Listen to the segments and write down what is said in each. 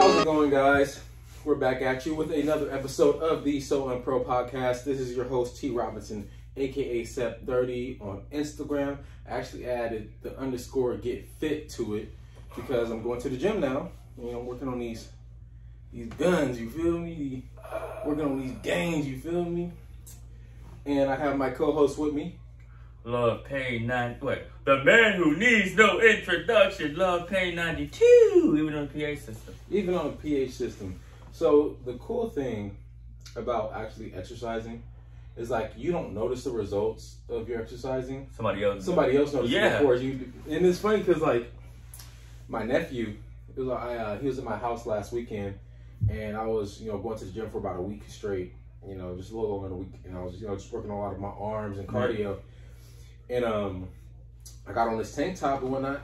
How's it going, guys? We're back at you with another episode of the So Unpro podcast. This is your host, T. Robinson, aka Sep30 on Instagram. I actually added the underscore get fit to it because I'm going to the gym now. You know, I'm working on these guns, you feel me? Working on these gains, you feel me? And I have my co-host with me. Love Pain 90. Wait, the man who needs no introduction. Love Pain 92. Even on the PA system. Even on the PH system. So the cool thing about actually exercising is like you don't notice the results of your exercising. Somebody else notices it before you. And it's funny because like my nephew, he was at my house last weekend, and I was going to the gym for about a week straight. Just a little over a week, and I was just working on a lot of my arms and cardio. And I got on this tank top and whatnot.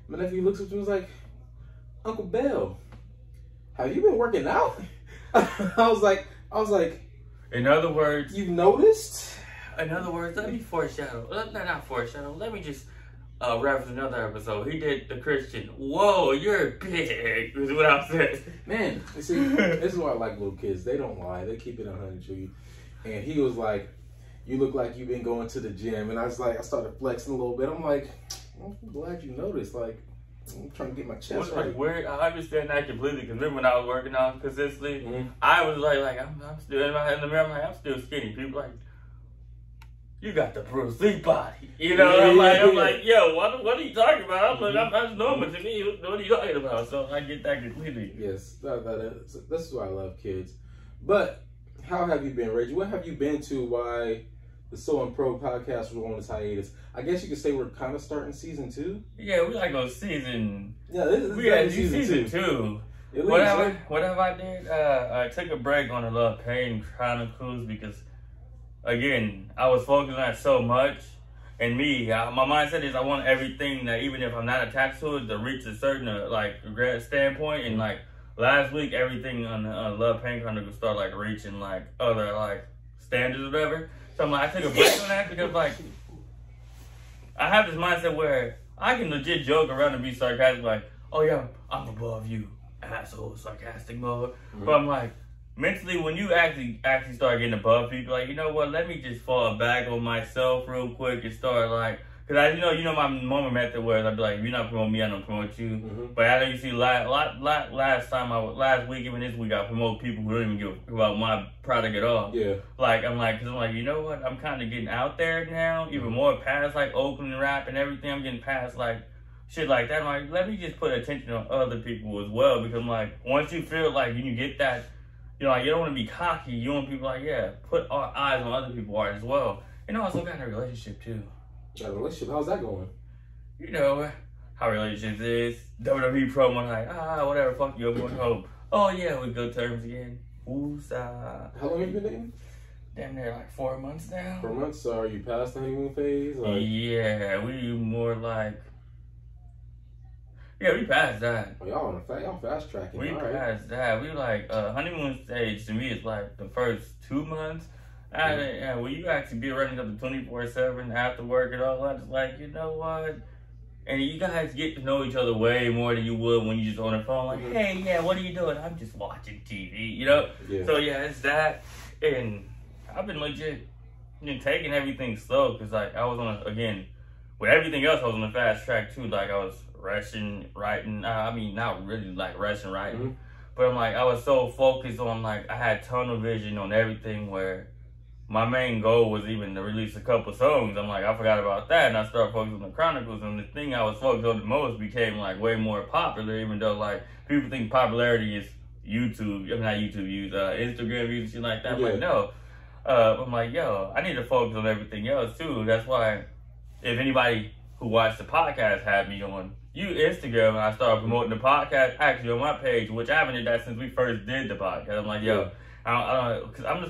My nephew looks at me and was like, "Uncle Bell, have you been working out?" I was like, in other words, you've noticed? In other words, let me foreshadow. Not foreshadow. Let me just reference another episode. He did the Christian. Whoa, you're big, is what I said. Man, you see, this is why I like little kids. They don't lie. They keep it 100 to you. And he was like, "You look like you've been going to the gym." And I was like, I started flexing a little bit. I'm like, I'm glad you noticed. Like, I'm trying to get my chest right. Weird. I understand that completely because remember when I was working out consistently, I was like I'm still in the mirror. I'm like, I'm still skinny. People like, you got the Bruce Lee body. I'm like, yo, what are you talking about? I'm like, that's normal to me. What are you talking about? So I get that completely. Yes, this is why I love kids. But how have you been, Reggie? What have you been to? Why the So Unpro podcast was on this hiatus? I guess you could say we're kind of starting season 2. Yeah, we like on season. Yeah, this we had season 2. Whatever I did, I took a break on the Love Pain Chronicles because, again, I was focused on it so much. And my mindset is I want everything that, even if I'm not attached to it, to reach a certain standpoint. And like last week, everything on the Love Pain Chronicles started like reaching like other like standards or whatever. So I'm like, I took a break on that because like I have this mindset where I can legit joke around and be sarcastic, like, "Oh yeah, I'm above you, asshole," sarcastic mode. But I'm like, mentally, when you actually start getting above people, like, you know what? Let me just fall back on myself real quick and start like, cause my moment method where I'd be like, if you're not promoting me, I don't promote you. But I know you see last week, even this week, I promote people who don't even give about my product at all. Yeah. Like I'm like, you know what? I'm kind of getting out there now, even more past like Oakland rap and everything. I'm getting past like shit like that. I'm like, let me just put attention on other people as well, because I'm like, once you feel like you get that. Like, you don't want to be cocky. You want people like, yeah, put our eyes on other people's art as well. And also got a relationship too. Got a relationship? How's that going? You know how relationships is. WWE promo like, whatever, fuck you, I'm going home. Oh yeah, we good terms again. Woosah. How long have you been dating? Damn near like 4 months now. 4 months? So are you past the honeymoon phase? Yeah, we more like. Yeah, we passed that. Oh, y'all fast tracking. We passed that. We like honeymoon stage to me is like the first 2 months. And when you actually be running up to 24/7 after work and all that, it's like, you know what? And you guys get to know each other way more than you would when you just on the phone. Like, hey, yeah, what are you doing? I'm just watching TV, Yeah. So yeah, it's that. And I've been legit taking everything slow because like I was with everything else I was on the fast track too. Like I was rushing, writing. Not really like rushing, writing. But I'm like, I was so focused on like, I had tunnel vision on everything where my main goal was even to release a couple songs. I'm like, I forgot about that. And I started focusing on the Chronicles. And the thing I was focused on the most became like way more popular, even though like people think popularity is YouTube. Not YouTube views, Instagram views and shit like that. I'm like, no. I'm like, yo, I need to focus on everything else too. That's why if anybody who watched the podcast had me on Instagram, and I started promoting the podcast actually on my page, which I haven't did that since we first did the podcast. I'm like, yo, I don't, because I'm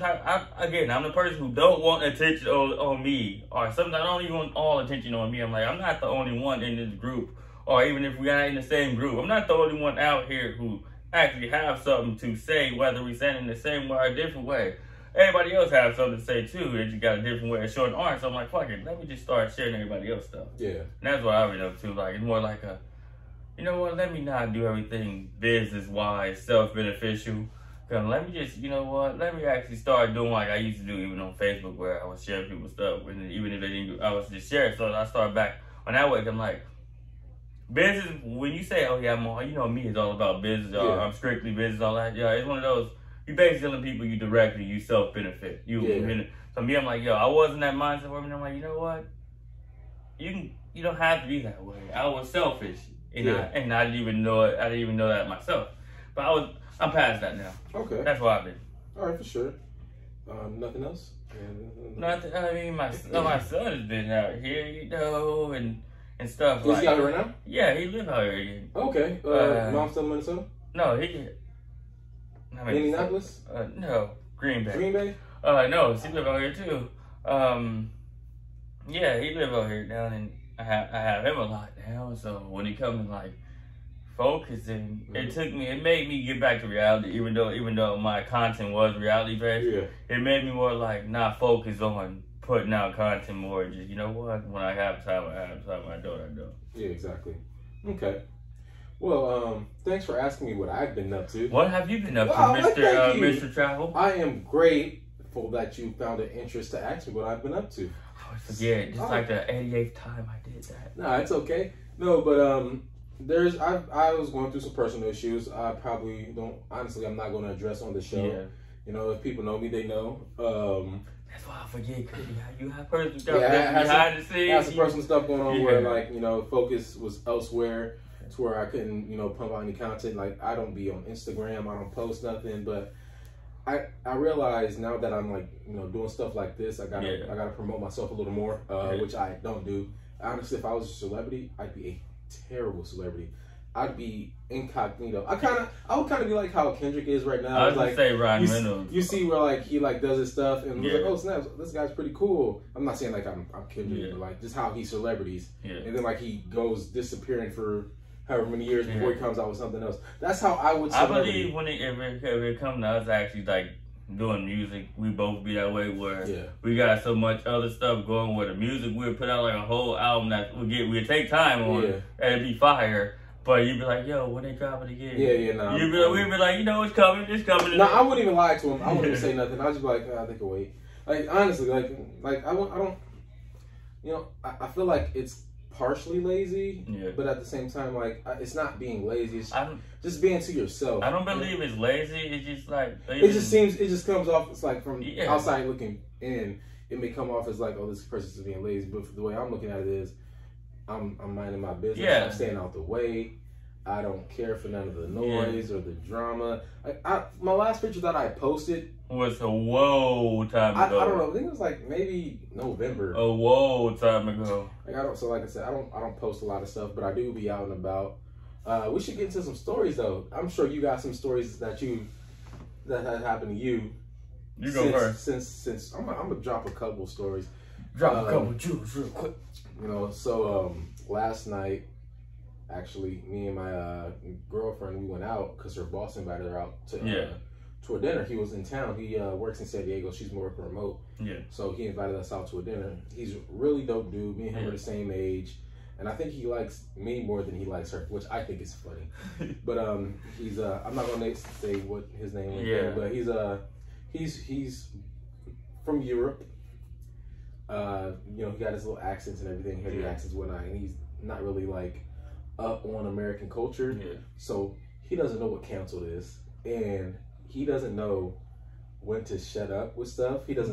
the person who don't want attention on me, or sometimes I don't even want all attention on me. I'm like, I'm not the only one in this group, or even if we're not in the same group, I'm not the only one out here who actually have something to say, whether we say it in the same way or a different way. Everybody else has something to say too. They just got a different way of showing art. So I'm like, fuck it, let me just start sharing everybody else stuff. Yeah. And that's what I've been up to. Like, it's more like you know what, let me not do everything business-wise, self-beneficial. Let me just, you know what, let me actually start doing like I used to do even on Facebook, where I was sharing people's stuff, and even if they didn't, I was just sharing. So I started back on that way. I'm like, business, when you say, oh yeah, you know me, it's all about business, I'm strictly business, all that, yeah, it's one of those, you basically telling people you directly, you self-benefit. So me, I'm like, yo, I wasn't that mindset for me, and I'm like, you know what, you don't have to be that way. I was selfish, and I didn't even know it. I didn't even know that myself. But I'm past that now. Okay. That's what I've been. All right, for sure. Nothing else? Nothing. I mean, my son has been out here, you know, and stuff. Is he out here right now? Yeah, he live out here again. Okay. Mom still in Minnesota? No, Indianapolis? No, Green Bay. Green Bay? No, he live out here too. Yeah, he live out here now, and I have him a lot now. So when he comes like focusing, it made me get back to reality. Even though my content was reality based, it made me more like not focus on putting out content more. Just, you know what, when I have time, I have time. I don't. Yeah, exactly. Okay. Well, thanks for asking me what I've been up to. What have you been up to, Mr. Travel? I am grateful that you found an interest to ask me what I've been up to. I forget. Just like the 88th time I did that. No, it's okay. No, but I was going through some personal issues. I probably don't. Honestly, I'm not going to address on the show. Yeah. You know, if people know me, they know. That's why I forget, because you have personal stuff behind the scenes. I had some personal stuff going on where, like, you know, focus was elsewhere. To where I couldn't, you know, pump out any content. Like, I don't be on Instagram. I don't post nothing. But I realize now that I'm, like, you know, doing stuff like this, I gotta promote myself a little more, which I don't do. Honestly, if I was a celebrity, I'd be a terrible celebrity. I'd be incognito. I would kind of be like how Kendrick is right now. I was like, say Ryan Reynolds. You see where like he like does his stuff and like, oh snaps, this guy's pretty cool. I'm not saying like I'm Kendrick, but like just how he's celebrities. And then like he goes disappearing for however many years before he comes out with something else. That's how I would. I believe when it comes to us actually like doing music, we both be that way where we got so much other stuff going with the music. We'll put out like a whole album that we'll take time on and it'd be fire. But you'd be like, yo, when they drop it again? We'd be like, you know, it's coming. No, I wouldn't even lie to him. I wouldn't even say nothing. I'd just be like, oh, they can wait. Like, honestly, like I don't, you know, I feel like it's partially lazy, but at the same time, like, it's not being lazy. It's just being to yourself. I don't believe it's lazy. It's just like, it just comes off, it's like from outside looking in, it may come off as like, oh, this person's just being lazy. But the way I'm looking at it is, I'm minding my business. I'm staying out the way. I don't care for none of the noise or the drama. My last picture that I posted was a time ago. I don't know. I think it was like maybe November. Time ago. Like like I said, I don't post a lot of stuff, but I do be out and about. We should get into some stories though. I'm sure you got some stories that have happened to you. You go first. Since I'm gonna drop a couple stories. Drop a couple jewels real quick. You know, so last night, actually, me and my girlfriend, we went out because her boss invited her out to a dinner. He was in town. He works in San Diego. She's working remote. So he invited us out to a dinner. He's a really dope dude. Me and him are the same age. And I think he likes me more than he likes her, which I think is funny. But he's I'm not gonna say what his name is, but he's from Europe. You know, he got his little accents and everything, heavy accents and whatnot, and he's not really like up on American culture. So he doesn't know what canceled is, and he doesn't know when to shut up with stuff. He just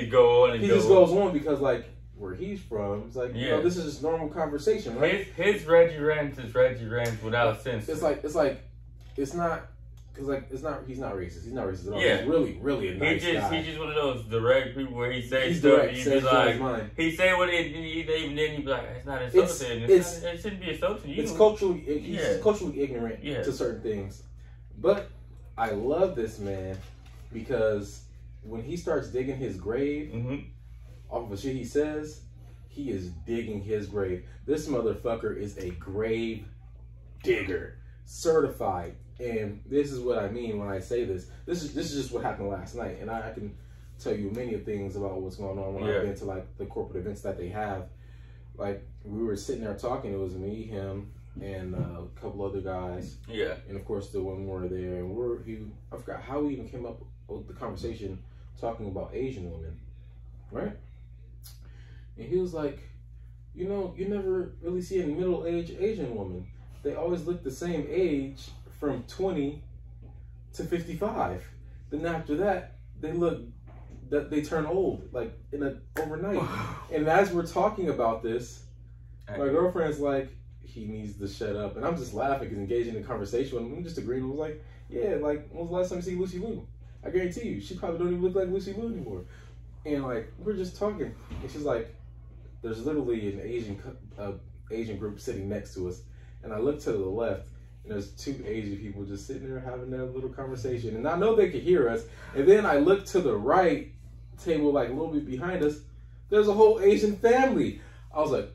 goes on because like where he's from, it's like, you know, this is just normal conversation, right? His Reggie Rants is Reggie Rants without sense. It's not. Cause like he's not racist. He's not racist at all. He's really a nice guy. He's just one of those direct people where he says stuff. He be like, he say what even then he be like, it's not insulting. It shouldn't be insulting. He's culturally ignorant to certain things. But I love this man because when he starts digging his grave, off of the shit he says, he is digging his grave. This motherfucker is a grave digger, certified. And this is what I mean when I say this. This is just what happened last night, and I can tell you many things about what's going on when I've been to like the corporate events that they have. Like we were sitting there talking. It was me, him, and a couple other guys. Yeah. And of course, the one more there. And I forgot how we even came up with the conversation talking about Asian women, right? And he was like, you know, you never really see a middle-aged Asian woman. They always look the same age from 20 to 55. Then after that, they turn old, like overnight. And as we're talking about this, my girlfriend's like, he needs to shut up. And I'm just laughing because engaging in the conversation with him. I'm just agreeing. I was like, yeah, like, when was the last time you see Lucy Liu? I guarantee you, she probably don't even look like Lucy Liu anymore. And like, we're just talking. And she's like, there's literally an Asian group sitting next to us. And I look to the left, and there's 2 Asian people just sitting there having that little conversation. And I know they could hear us. And then I look to the right table, like a little bit behind us. There's a whole Asian family. I was like,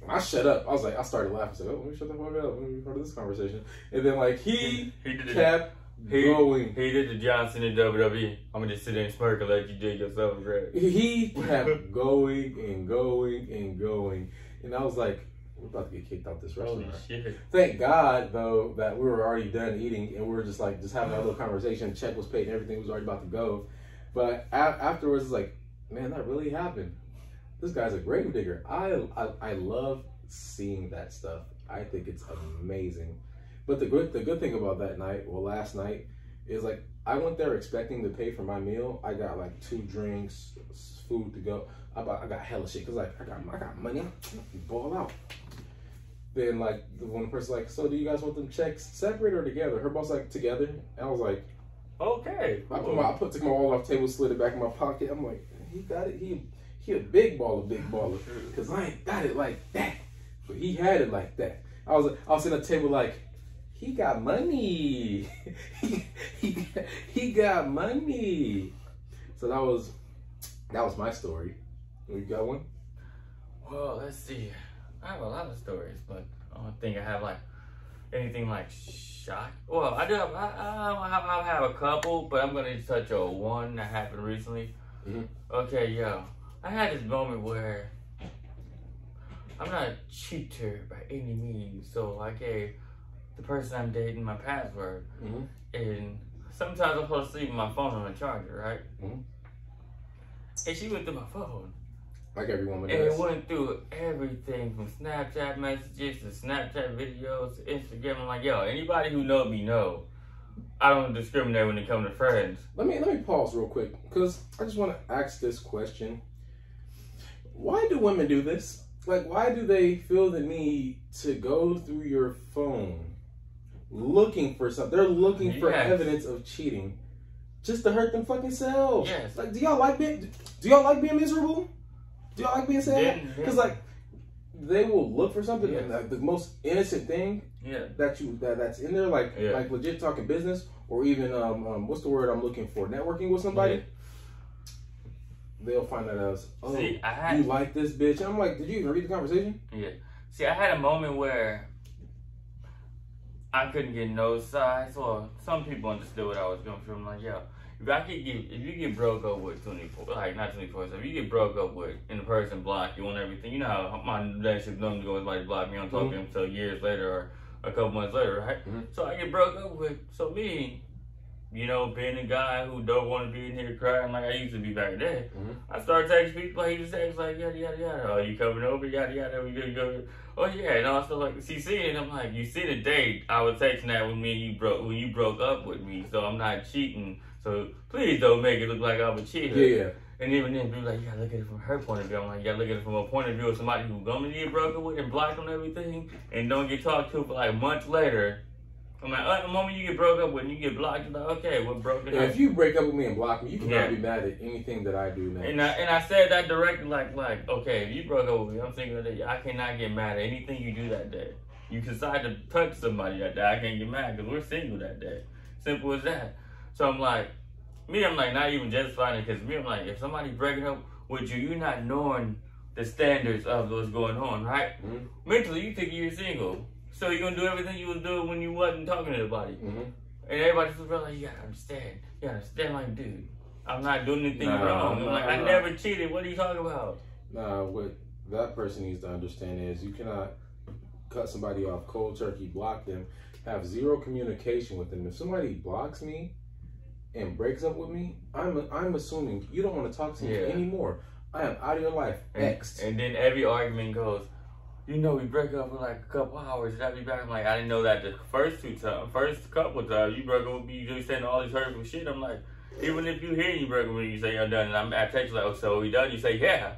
I shut up. I started laughing. I said, oh, let me shut the fuck up. Let me be part of this conversation. And then like he kept going. He did the Johnson in WWE. I'm gonna just sit there and smirk and let you dig yourself a grab. He kept going and going and going. And I was like, we're about to get kicked out this restaurant. Holy shit. Thank God though that we were already done eating and we were just having that little conversation. Check was paid and everything was already about to go. But afterwards it's like, man, that really happened. This guy's a grave digger. I love seeing that stuff. I think it's amazing. But the good thing about that night, well, last night, is like I went there expecting to pay for my meal. I got like 2 drinks, food to go. I got hella shit because like I got money. Ball out. Then like the one person like, so do you guys want them checks separate or together? Her boss like together. And I was like, okay. Cool. I took my wallet off the table, slid it back in my pocket. I'm like, he got it. He a big baller, cause I ain't got it like that, but he had it like that. I was sitting at the table like, he got money, he got money. So that was my story. You got one? Well, let's see. I have a lot of stories, but I don't think I have like anything like shock. Well, I do have. I have a couple, but I'm gonna touch on one that happened recently. Mm-hmm. Okay, yo. I had this moment where I'm not a cheater by any means, so I gave the person I'm dating my password, and sometimes I'm supposed to leave my phone on the charger, right? And she went through my phone. Like every woman does. And it went through everything from Snapchat messages to Snapchat videos to Instagram. I'm like, yo, anybody who knows me know I don't discriminate when it comes to friends. Let me pause real quick, because I just want to ask this question. Why do women do this? Like, why do they feel the need to go through your phone looking for something? They're looking for evidence of cheating just to hurt them fucking selves. Yes. Like, do y'all like being miserable? Do y'all like being sad? Because like, they will look for something and like, the most innocent thing that's in there, like legit talking business or even what's the word I'm looking for? Networking with somebody. Yeah. They'll find that as, oh, see, you like this bitch? And I'm like, did you even read the conversation? Yeah. See, I had a moment where I couldn't get no sides. Well, some people understood what I was going through. I'm like, yo, if you get broke up with 24, like not 24, so if you get broke up with and the person block you on everything, you know how my relationship normally goes, somebody block me, I'm talking to them until years later or a couple months later, right? So I get broke up with, so me, you know, being a guy who don't want to be in here crying like I used to be back then, I started texting people like, he just texts like, yada, yada, yada. Oh, you coming over? Yada, yada. We gonna go. Oh, yeah. And also, like, see, and I'm like, you see the date I was texting that when when you broke up with me, so I'm not cheating. So please don't make it look like I'm a cheater. Yeah. And even then, people like, you gotta look at it from her point of view. I'm like, you gotta look at it from a point of view of somebody who's gonna get broken with and blocked on everything and don't get talked to for like months later. I'm like, the moment you get broke up with and you get blocked, you're like, okay, we're broken up. If you break up with me and block me, you cannot be mad at anything that I do next. And I said that directly, like, okay, if you broke up with me, I'm thinking that I cannot get mad at anything you do that day. You decide to touch somebody that day, I can't get mad because we're single that day. Simple as that. So I'm like, not even justifying it, because I'm like, if somebody breaking up with you, you're not knowing the standards of what's going on, right? Mentally, you think you're single. So you're gonna do everything you was doing when you wasn't talking to anybody. And everybody's just like, you gotta understand. You gotta understand, like, dude, I'm not doing anything wrong. I'm like, I never cheated. What are you talking about? Nah, what that person needs to understand is you cannot cut somebody off cold turkey, block them, have zero communication with them. If somebody blocks me and breaks up with me, I'm assuming you don't want to talk to me anymore. I am out of your life. Next. And then every argument goes, you know, we break up for like a couple hours, and I'll be back. I'm like, I didn't know that the first couple times you broke up with me, you saying all this hurtful shit. I'm like, even if you hear you broke up with me, you say you're done, and I text you like, oh, so we done? You say, yeah.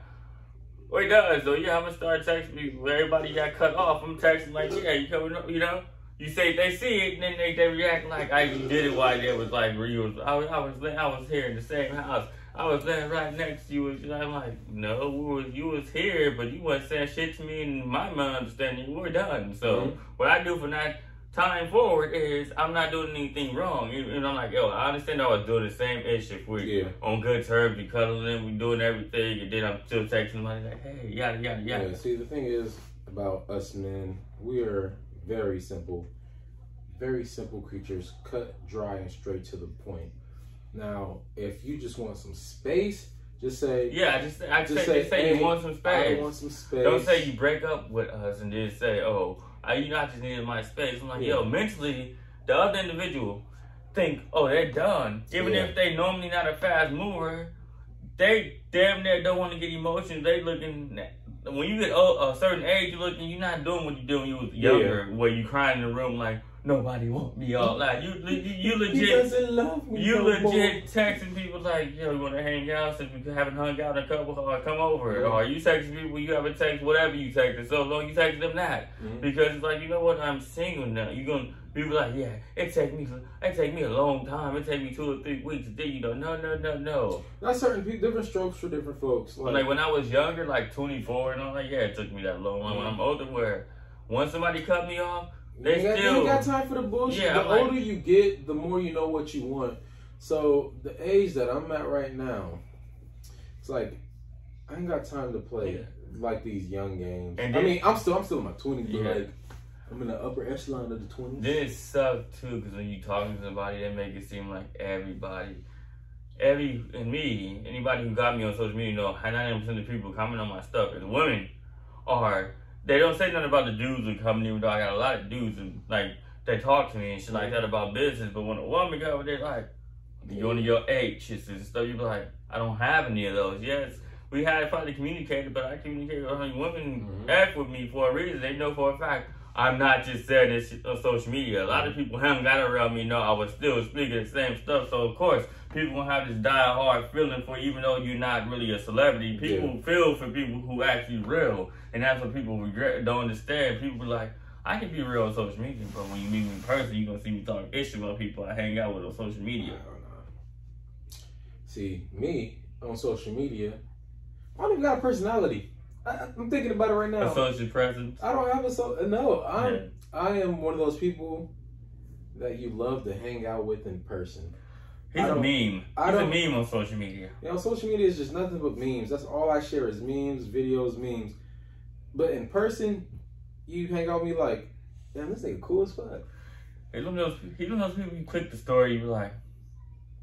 Well, he does. So yeah, I'm gonna start texting people. Everybody got cut off. I'm texting like, yeah, you know. You say they see it, and then they react like I did it while they was like real. I was here in the same house. I was laying right next to you. And I'm like, no, you was here, but you wasn't saying shit to me. And my understanding, we're done. So what I do from that time forward is I'm not doing anything wrong. And I'm like, yo, I understand I was doing the same issue. If we're on good terms, we cuddling, we doing everything, and then I'm still texting somebody like, hey, yada, yada, yada. Yeah, see, the thing is about us men, we are very simple creatures, cut, dry, and straight to the point. Now, if you just want some space, just say... Yeah, just say hey, you want some space. I want some space. Don't say you break up with us and then say, oh, I just needed my space. I'm like, yo, mentally, the other individual think, oh, they're done. Even if they normally not a fast mover, they damn near don't want to get emotions. They looking... When you get a certain age, you're not doing what you did when you was younger, where you crying in the room like, nobody want me all like you legit. He doesn't love me. You legit texting people like, yo, you want to hang out since we haven't hung out in a couple, or come over, or you texting people you haven't texted whatever you texted. So long you texting them that because it's like, you know what, I'm single now. You gonna people like, yeah, it take me a long time. It take me 2 or 3 weeks. Then you know, no. That's certain people, different strokes for different folks. Like when I was younger, like 24 and all that, yeah, it took me that long. When I'm older, where once somebody cut me off. You ain't got time for the bullshit. Yeah, the older you get, the more you know what you want. So the age that I'm at right now, it's like I ain't got time to play like these young games. And then, I mean, I'm still in my 20s, but like I'm in the upper echelon of the 20s. Then it sucks too, because when you talking to somebody, they make it seem like anybody who got me on social media, 99% of the people comment on my stuff is women are. They don't say nothing about the dudes who come in, even though I got a lot of dudes and like they talk to me and shit like that about business. But when a woman go over there, like you're on your H's and stuff, you be like, I don't have any of those. Yes, we had probably communicated, but I communicated with women F with me for a reason. They know for a fact I'm not just saying this on social media. A lot of people haven't got around me know I was still speaking the same stuff. So of course, people gonna have this die-hard feeling for, even though you're not really a celebrity, people feel for people who actually real. And that's what people don't understand. People be like, I can be real on social media, but when you meet me in person, you're gonna see me talk issue about people I hang out with on social media. See, me on social media, I don't even got a personality. I'm thinking about it right now. A social presence? I don't have I am one of those people that you love to hang out with in person. He's a meme. He's a meme on social media. Social media is just nothing but memes. That's all I share is memes, videos, memes. But in person, you hang out with me like, damn, this nigga cool as fuck. He don't know people, you click the story, you be like,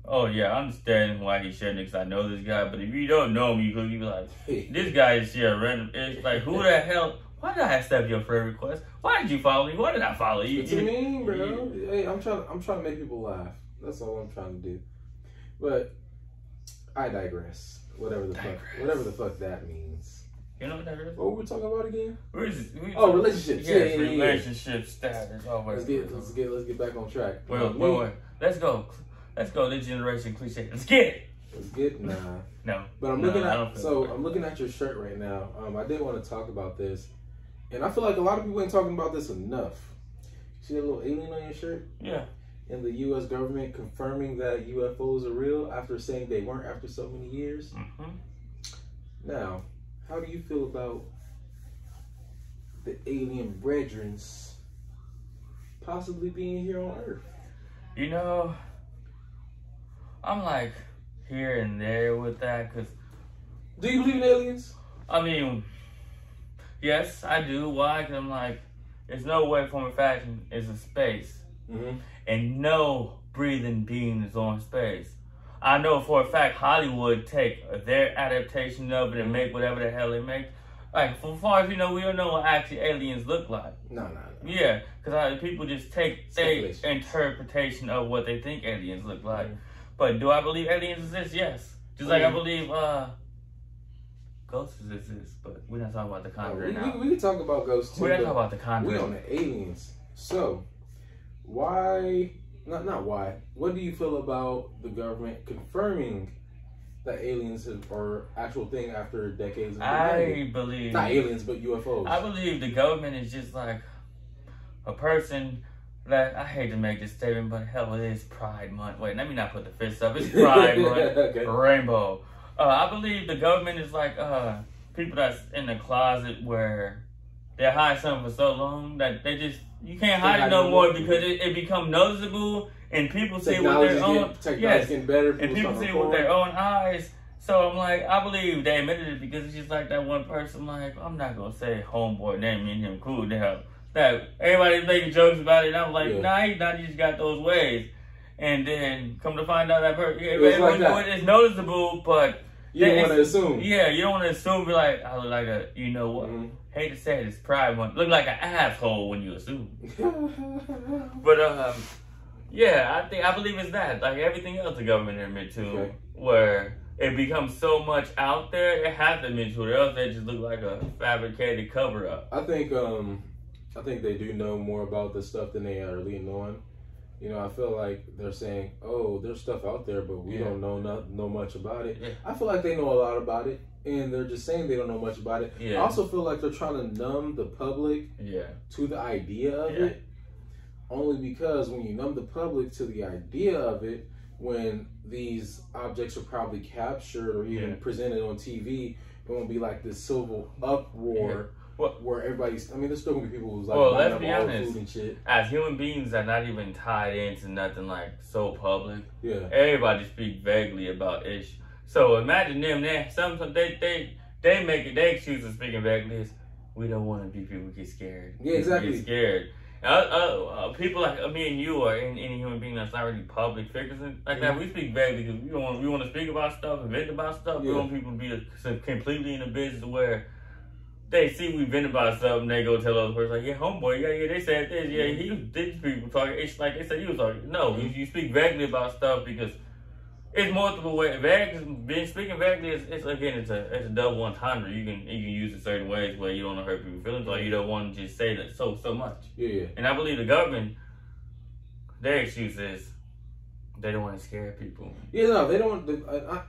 oh yeah, I understand why he's sharing it because I know this guy. But if you don't know him, you be like, this guy is sharing random. It's like, who the hell? Why did I accept your friend request? Why did you follow me? Why did I follow you? It's a meme, bro. Hey, I'm trying to make people laugh. That's all I'm trying to do. But I digress. Whatever the fuck that means. You know what that is? What were we talking about again? Relationships. Yeah. Relationship status. Let's get back on track. Well, let's go. Let's go. This generation cliche. Let's get it. Let's get No. But I'm looking at your shirt right now. I did want to talk about this, and I feel like a lot of people ain't talking about this enough. See that little alien on your shirt? Yeah. And the U.S. government confirming that UFOs are real after saying they weren't after so many years. Now, how do you feel about the alien brethrens possibly being here on Earth? I'm like here and there with that, because... Do you believe in aliens? I mean, yes, I do. Why? Because I'm like, there's no way, form, or fashion is a space. And no breathing being is on space. I know for a fact Hollywood take their adaptation of it and make whatever the hell they make. like, for far as we know, we don't know what actually aliens look like. No. Yeah, because people just take their Speculation. interpretation of what they think aliens look like. Mhm. But do I believe aliens exist? Yes. Just like I believe ghosts exist, but we're not talking about the Conjuring now. We can talk about ghosts too. We're not talking about the We Conjuring. on the aliens. So, why? Not why. What do you feel about the government confirming that aliens are actual thing after decades of I believe not aliens but UFOs? I believe the government is just like a person that, I hate to make this statement, but hell, it is Pride Month. Wait, let me not put the fist up. It's Pride Month. Okay. Rainbow. I believe the government is like people that's in the closet where they hide something for so long that they just, you can't hide it no more because it become noticeable and people see it with their own. Technology's getting better. And people see it with their own eyes. So I'm like, I believe they admitted it because it's just like that one person, like, I'm not gonna say homeboy name, me and him cool to hell. That everybody's making jokes about it, and I'm like, nah, he's not, he just got those ways. And then come to find out that person, it's noticeable, but you don't want to assume. Yeah, you don't want to assume. Be like, I look like a, you know what? Mm-hmm. Hate to say it, it's Pride Month. Look like an asshole when you assume. But yeah, I believe it's that. Like everything else, the government admit to, where it becomes so much out there, it has to admit to it, or else they just look like a fabricated cover up. I think they do know more about this stuff than they are leading on. You know, I feel like they're saying, "Oh, there's stuff out there, but we don't know much about it." Yeah. I feel like they know a lot about it, and they're just saying they don't know much about it. Yeah. I also feel like they're trying to numb the public to the idea of it, only because when you numb the public to the idea of it, when these objects are probably captured or even presented on TV, it won't be like this civil uproar. Where everybody's, I mean, there's still gonna be people who's like, let's be honest, food and shit. As human beings that are not even tied into nothing like so public, everybody speak vaguely about ish. So imagine them there. Sometimes they make it their excuse of speaking vaguely is, we don't want to be people get scared. Yeah, exactly. Get scared. People like me and you or any human being that's not really public figures like that, we speak vaguely because we want to speak about stuff and vent about stuff. We want people to be completely in the business where they see we vent about something, they go tell other person like, yeah, homeboy, they said this, these people talking. It's like they said he was talking. No, you speak vaguely about stuff because it's multiple ways. Speaking vaguely it's a double entendre. You can use it certain ways where you don't want to hurt people's feelings or you don't want to just say that so much. Yeah. And I believe the government, their excuse is they don't want to scare people. Yeah, no, they don't.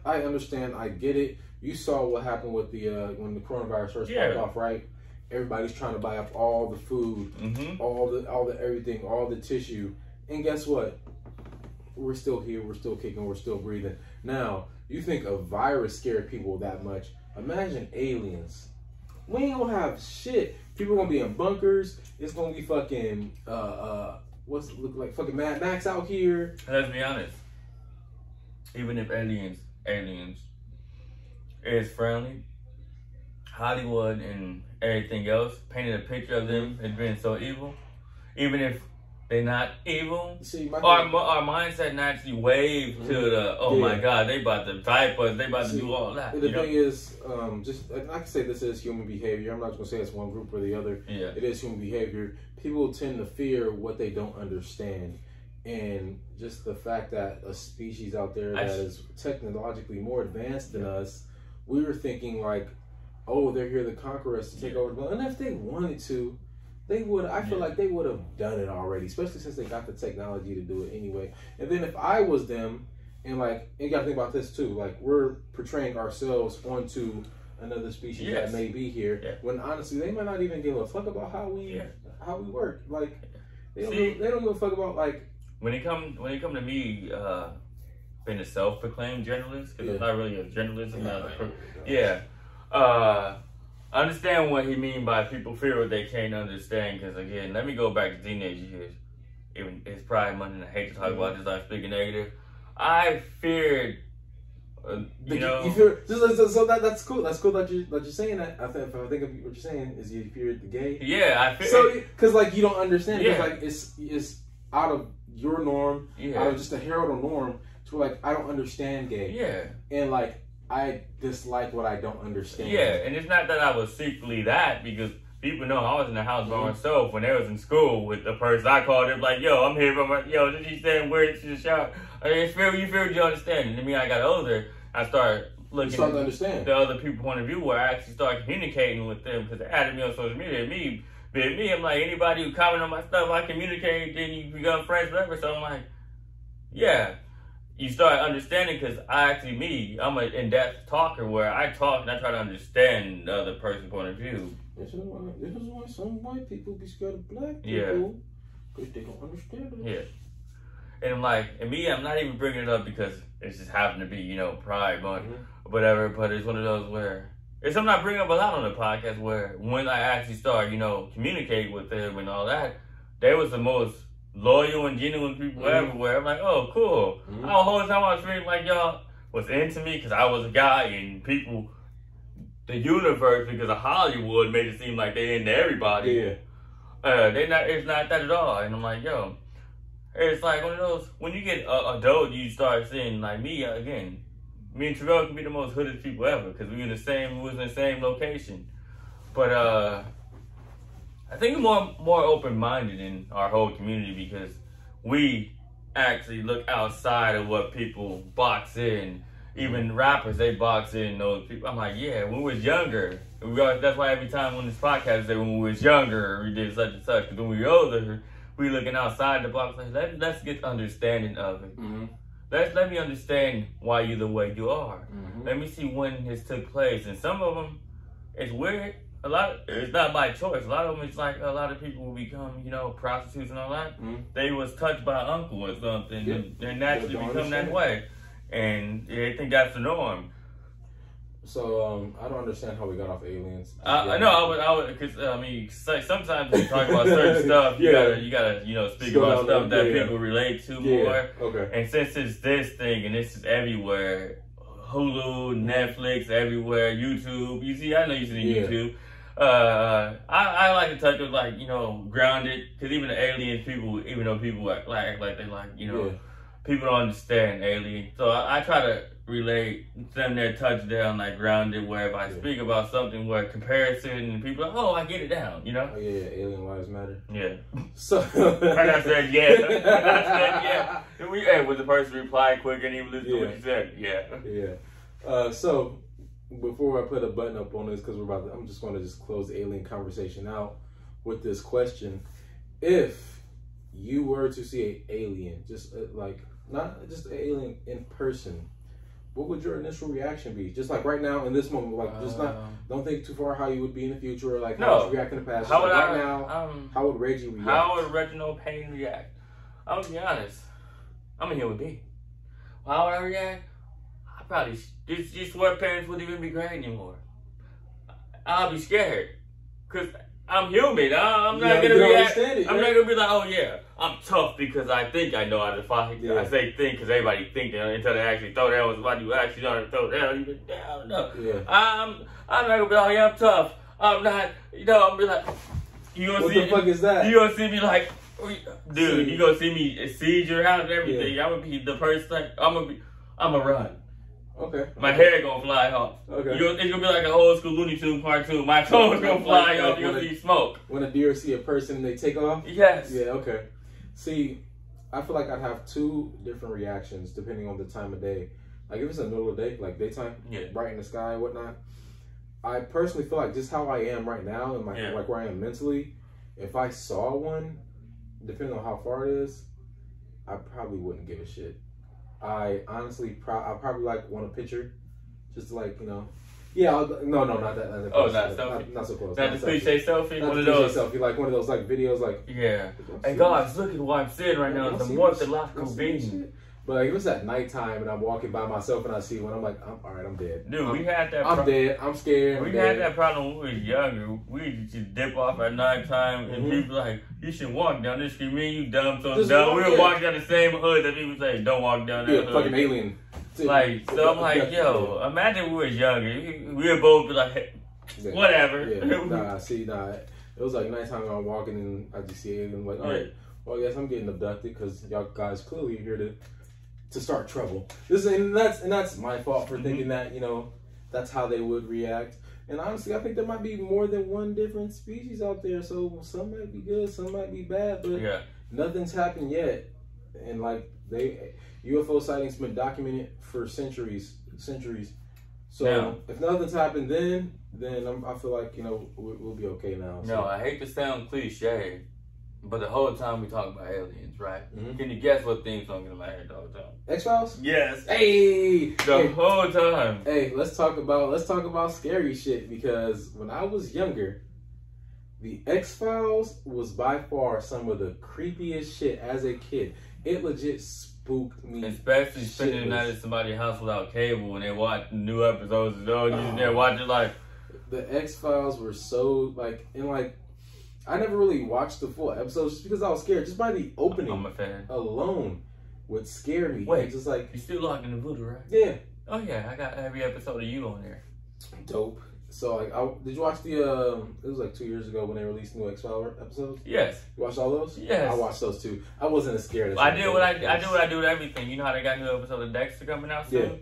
I understand. I get it. You saw what happened with the when the coronavirus first popped off, right? Everybody's trying to buy up all the food, all the everything, all the tissue, and guess what? We're still here. We're still kicking. We're still breathing. Now, you think a virus scared people that much? Imagine aliens. We ain't gonna have shit. People are gonna be in bunkers. It's gonna be fucking what's it look like? Fucking Mad Max out here. Let's be honest. Even if aliens is friendly, Hollywood and everything else painted a picture of them as being so evil. Even if they're not evil, our mindset naturally wave to the my god, they about to fight us, they about to do all that. The thing is, I can say this is human behavior. I'm not going to say it's one group or the other. Yeah. It is human behavior. People tend to fear what they don't understand. And just the fact that a species out there that is technologically more advanced than us, we were thinking like, oh, they're here to conquer us, to take over the world. And if they wanted to, they would. I feel like they would have done it already, especially since they got the technology to do it anyway. And then if I was them, and like, you got to think about this too, like we're portraying ourselves onto another species that may be here, when honestly they might not even give a fuck about how we work. Like they don't give a fuck about like. When it come to me being a self-proclaimed journalist, because I'm not really a journalist. I understand what he mean by people fear what they can't understand. Because again, let me go back to teenage years. Even it's Pride Month, and I hate to talk about this. I'm speaking negative. I feared. You fear, so that's cool. That's cool that you're saying that. I think of what you're saying is you feared the gay. Yeah, I fear. So because like you don't understand. Yeah. Like it's out of your norm, out of just a heraldal norm. To like I don't understand gay. Yeah. And like I dislike what I don't understand. Yeah, and it's not that I was secretly that, because people know I was in the house by myself when they was in school with the person. I called them like, yo, I'm here by my, yo, did you saying where to the shop? You feel you understand? And then I got older, I started looking to understand the other people's point of view, where I actually started communicating with them, because they added me on social media. Me, I'm like, anybody who comment on my stuff, I communicate, then you become friends, whatever. So I'm like, yeah. You start understanding, because I'm an in-depth talker, where I talk and I try to understand the other person's point of view. This is why some white people be scared of black people, because they don't understand it. Yeah. And I'm not even bringing it up because it's just happened to be, Pride Month or whatever, but it's one of those where it's something I bring up a lot on the podcast, where when I actually start, communicating with them and all that, they was the most loyal and genuine people everywhere. I'm like, oh, cool. The whole time I was feeling like y'all was into me because I was a guy, and people, the universe, because of Hollywood, made it seem like they into everybody. Yeah. It's not that at all. And I'm like, yo, it's like one of those, when you get adult, you start seeing, like me, again, me and Terrell can be the most hooded people ever, because we was in the same location. But I think we're more open-minded in our whole community, because we actually look outside of what people box in. Even rappers, they box in those people. I'm like, yeah, when we was younger, that's why every time on this podcast, they say when we was younger, we did such and such. Because when we were older, we looking outside the box. Like, let's get understanding of it. Let me understand why you're the way you are. Let me see when this took place. And some of them, it's weird. It's not by choice. A lot of them, it's like a lot of people will become, prostitutes and all that. They was touched by an uncle or something, and they naturally become that way. And they think that's the norm. So, I don't understand how we got off aliens. I know, I would, because, sometimes when you talk about certain stuff, you gotta, speak about stuff that people relate to more. Okay. And since it's this thing, and this is everywhere, Hulu, Netflix, everywhere, YouTube, I know you see YouTube. I like to touch with, grounded, because even the alien people, even though people act like they people don't understand alien. So I try to relate them their touchdown, grounded, where if I speak about something where comparison, and people are like, oh, I get it down, Oh, yeah, alien lives matter. Yeah. So. And I said, yeah. And would the person reply quick and even listen to what you said? Yeah. Yeah. So, before I put a button up on this, because I'm just going to close the alien conversation out with this question. If you were to see an alien, not just an alien in person, what would your initial reaction be? Just like right now in this moment, don't think too far how you would be in the future, or how would you react in the past. How would Reggie react? How would Reginald Payne react? I'm gonna be honest. I'm a human being. How would I react? I probably these sweatpants wouldn't even be gray anymore. I'll be scared, cause I'm human. I'm not gonna react. I'm not gonna be like, oh yeah, I'm tough because I think I know how to fight. I say think because everybody think that until they actually throw down. Somebody who actually know how to throw down. You down, no. Yeah. I'm not gonna be like, oh yeah, I'm tough. I'm not. I'm gonna be like, you gonna what see? What the fuck is that? You gonna see me like, dude? You gonna see me siege your house and everything? Yeah. I'm gonna be the person. I'm gonna run. Okay. My hair gonna fly off. Okay. It's gonna be like an old school Looney Tunes cartoon. My clothes gonna fly off. You're gonna see smoke. When a deer see a person and they take off? Yes. Yeah, okay. See, I feel like I'd have two different reactions depending on the time of day. Like if it's in the middle of the day, like daytime, bright in the sky and whatnot. I personally feel like just how I am right now and like where I am mentally, if I saw one, depending on how far it is, I probably wouldn't give a shit. I honestly, I probably want a picture, just to yeah. No, not that. Not so close. Not the cliche selfie. Not one of those selfie, like one of those videos, yeah. Hey guys, look at what I'm seeing right now. It's a morphological being. But like, if it's at nighttime and I'm walking by myself and I see one, I'm like, all right, I'm dead. Dude, we had that. I'm dead. I'm scared. We had that problem when we were younger. We just dip off at nighttime, and people like, you should walk down this street. Me and you dumb, so dumb. We were walking down the same hood that people say, don't walk down that hood. Fucking alien. Like, so I'm like, yo, imagine we were younger. We were both like, hey, whatever. Yeah, it was like nighttime and I'm walking and I just see it and I'm like, all right, well, I guess I'm getting abducted because y'all guys clearly here to to start trouble. And that's my fault for thinking that, you know, that's how they would react. And honestly, I think there might be more than one different species out there. So some might be good, some might be bad, but nothing's happened yet. And like UFO sightings been documented for centuries. So if nothing's happened then I feel like, you know, we'll be okay now. So. No, I hate to sound cliche, but the whole time we talk about aliens, right? Can you guess what theme song in my head the whole time? X-Files? Yes. Hey! The whole time. Hey, let's talk about scary shit, because when I was younger, the X-Files was by far some of the creepiest shit as a kid. It legit spooked me. Especially spending the night at somebody's house without cable and they watch new episodes and you just there watching like... The X-Files were so, like, and like, I never really watched the full episodes just because I was scared. Just by the opening I'm a fan. alone would scare me. Wait, just like... You still locked in the voodoo, right? Yeah. Oh yeah, I got every episode of you on there. Dope. So, like, did you watch the, it was like 2 years ago when they released new X-Files episodes? Yes. You watched all those? Yes. I watched those too. I wasn't as scared as I do what I do with everything. You know how they got new episode of Dexter coming out soon? Yeah.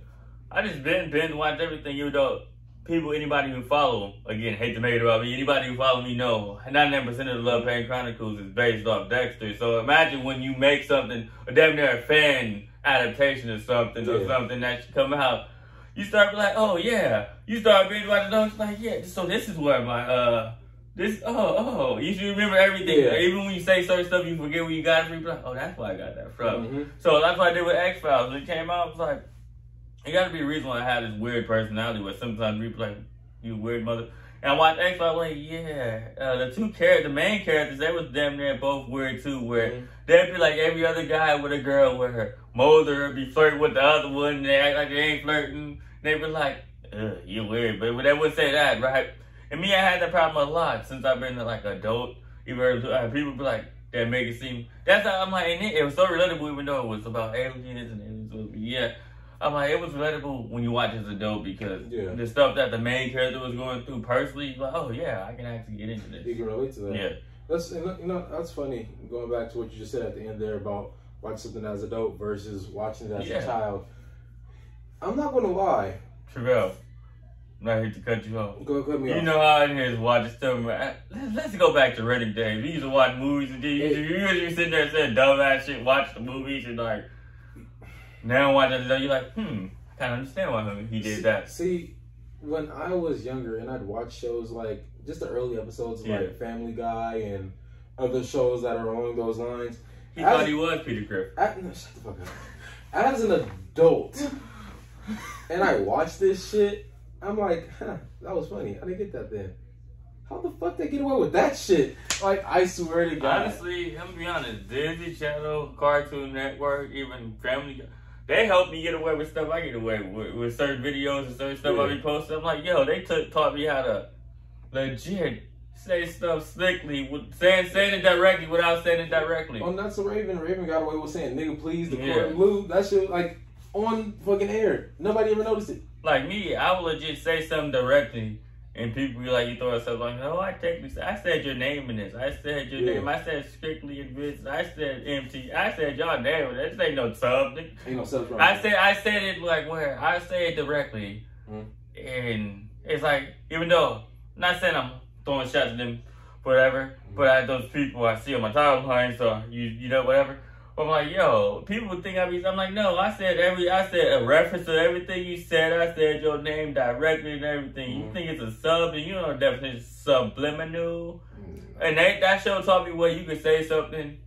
I just binge watch everything, even though anybody who follow, again, hate to make it about me, anybody who follow me know 99% of the Love Pain Chronicles is based off Dexter. So imagine when you make something, or damn near a fan adaptation of something, or something that should come out, you start be like, oh yeah. You start binge watching those, like, yeah, so this is where my, you should remember everything. Yeah. Even when you say certain stuff, you forget where you got it from. You're like, oh, that's where I got that from. So that's what I did with X-Files. When it came out, I was like, it got to be a reason why I have this weird personality where sometimes people like, you weird mother. And I watched X-Files, like, the main characters, they was damn near both weird too, where they'd be like every other guy with a girl where Mulder would be flirting with the other one, and they act like they ain't flirting. They'd be like, ugh, you're weird, but they wouldn't say that, right? And me, I had that problem a lot since I've been like adult. Even people be like, that make it seem, that's how I'm like, and it was so relatable even though it was about aliens and I'm like, it was relatable when you watch as an adult because the stuff that the main character was going through personally, like, oh yeah, I can actually get into this. You can relate to that. Yeah. That's funny, going back to what you just said at the end there about watching something as an adult versus watching it as a child. I'm not going to lie. Travell, I'm not here to cut you off. Go cut me off. You know how it is watching stuff. Let's go back to Redding days. We used to watch movies and you usually sitting there saying dumbass shit, watch the movies and like, now watching it, you're like, I kind of understand why he did that. See, when I was younger and I'd watch shows like, just the early episodes of like Family Guy and other shows that are along those lines. He thought he was Peter Griffin. No, shut the fuck up. As an adult, and I watched this shit, I'm like, that was funny. I didn't get that then. How the fuck they get away with that shit? Like, I swear to God. Honestly, I'm gonna be honest, Disney Channel, Cartoon Network, even Family Guy, they helped me get away with stuff I get away with certain videos and certain stuff I be posting. I'm like, yo, they taught me how to legit say stuff slickly, saying it directly without saying it directly. Oh, that's a Raven. Raven got away with saying nigga please, the court blue. That shit, like, on fucking air. Nobody ever noticed it. Like me, I would legit say something directly, and people be like, you throw yourself like, no, I said your name in this. I said your name. I said strictly in this. I said MT. I said y'all name. This ain't no sub. Ain't no sub. I said it like where I say it directly, and it's like, even though I'm not saying I'm throwing shots at them, whatever, but those people I see on my timeline, so you know whatever. I'm like, yo, people would think I'm like, no, I said a reference to everything you said. I said your name directly and everything. You think it's a sub, and you know the definition is subliminal. And that show taught me where you could say something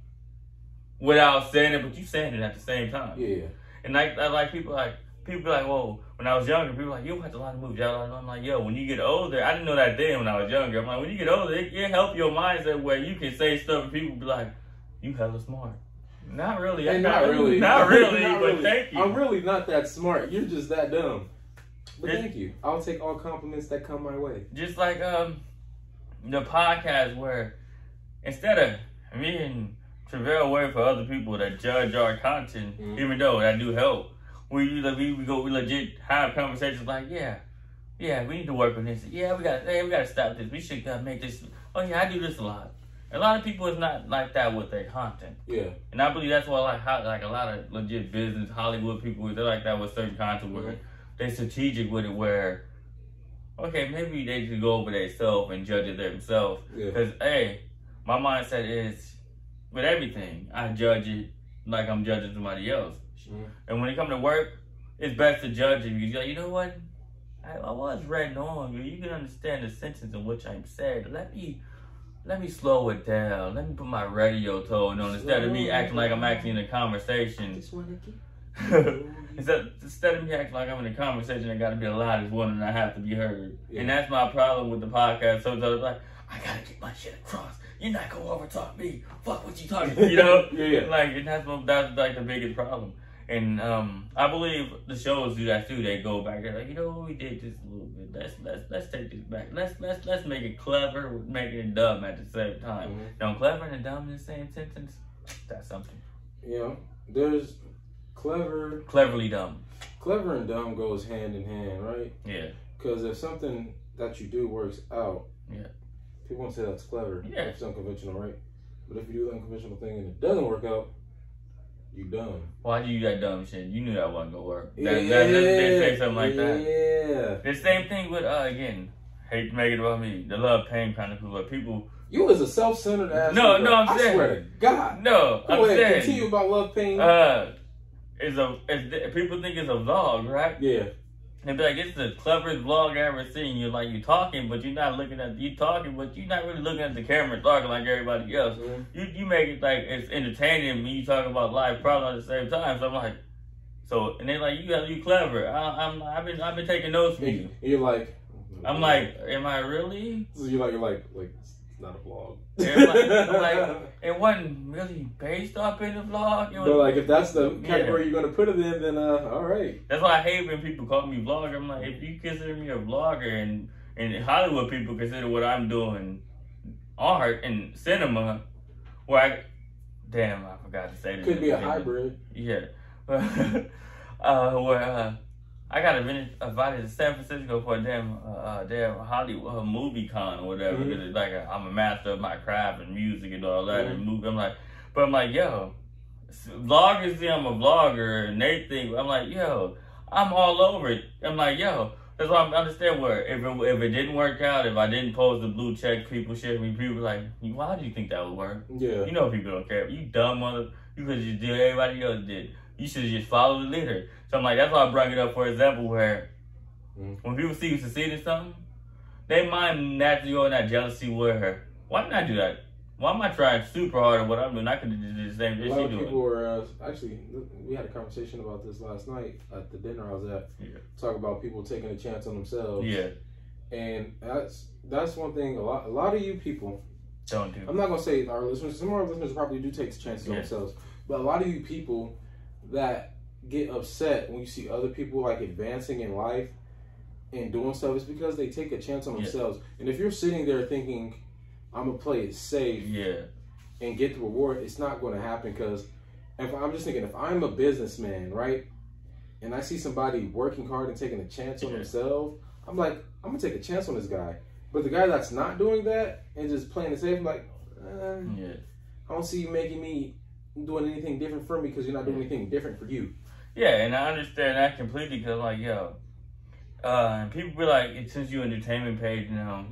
without saying it, but you saying it at the same time. Yeah. And people be like, whoa, when I was younger, people were like, you watch a lot of movies. I'm like, yo, when you get older, I didn't know that then when I was younger. I'm like, when you get older, it help your mindset where you can say stuff and people be like, you hella smart. Not really. Not really, but thank you. I'm really not that smart. You're just that dumb. But thank you. I'll take all compliments that come my way. Just like the podcast where instead of me and Travell wait for other people to judge our content, even though that do help, we legit have conversations like, we need to work on this. We gotta stop this. We should make this. Oh yeah, I do this a lot. A lot of people is not like that with their content. Yeah. And I believe that's why like a lot of legit business, Hollywood people, they're like that with certain content where they're strategic with it where, okay, maybe they just go over themselves and judge it themselves. Because, hey, my mindset is, with everything, I judge it like I'm judging somebody else. And when it comes to work, it's best to judge it. You're like, you know what? I was reading on you. You can understand the sentence in which I'm saying. Let me slow it down. Let me put my radio tone on instead of me acting like I'm actually in a conversation. Instead of me acting like I'm in a conversation, I got to be the loudest one and I have to be heard. Yeah. And that's my problem with the podcast. So it's like, I got to get my shit across. You're not going to overtalk me. Fuck what you talking, you know? Yeah. Like, and that's like the biggest problem. And I believe the shows do that too. They go back there like, you know what, we did this a little bit. Let's take this back. Let's make it clever with making it dumb at the same time. Now, clever and dumb in the same sentence, that's something. You know, there's cleverly dumb. Clever and dumb goes hand in hand, right? Yeah. Because if something that you do works out, people won't say that's clever. Yeah. If it's unconventional, right? But if you do the unconventional thing and it doesn't work out, you dumb. Why'd you do that dumb shit? You knew that wasn't gonna work. They say something like that. Yeah. The same thing with again, hate to make it about me. The love pain kind of people. You as a self-centered ass. No, I'm saying. I swear to God. No, Go ahead, continue about love pain. People think it's a vlog, right? Yeah. And be like, it's the cleverest vlog I ever seen. You're like, you talking, but you're not looking at you talking, but you're not really looking at the camera and talking like everybody else. You make it like it's entertaining and you talking about life problems at the same time. So I'm like, and they're like, you clever. I've been taking notes from you. And you're like, I'm like, am I really? So you're like it's not a vlog. It wasn't really based off in the vlog. But like, if that's the category you're gonna put it in, then all right. That's why I hate when people call me vlogger. I'm like, if you consider me a vlogger, and Hollywood people consider what I'm doing art and cinema, where I forgot to say this. Could be a hybrid. Yeah. I got invited to San Francisco for a damn Hollywood movie con or whatever. It's like I'm a master of my craft and music and all that and movie. I'm like, yo, vloggers think I'm a vlogger and they think I'm like, yo, I'm all over it. I'm like, yo, that's why I understand where if it didn't work out, if I didn't post the blue check, people share me. People like, why do you think that would work? Yeah, you know people don't care. You dumb mother. You could just do what everybody else did. You should just follow the leader. So I'm like, that's why I brought it up, for example, where when people see you succeeding something, they mind naturally go in that jealousy where, why didn't I do that? Why am I trying super hard at what I'm doing? I could have just did the same thing. A lot of people were, actually, we had a conversation about this last night at the dinner I was at. Talk about people taking a chance on themselves. Yeah. And that's one thing a lot of you people don't do. I'm not going to say our listeners, some of our listeners probably do take chances on themselves. But a lot of you people that get upset when you see other people like advancing in life and doing stuff, it's because they take a chance on themselves. And if you're sitting there thinking, I'm gonna play it safe and get the reward, it's not going to happen. Because I'm just thinking, if I'm a businessman, right, and I see somebody working hard and taking a chance on themselves, I'm like, I'm gonna take a chance on this guy. But the guy that's not doing that and just playing it safe, I'm like, I don't see you making me doing anything different for me because you're not doing anything different for you. Yeah, and I understand that completely because, like, yo, and people be like, since you entertainment page now,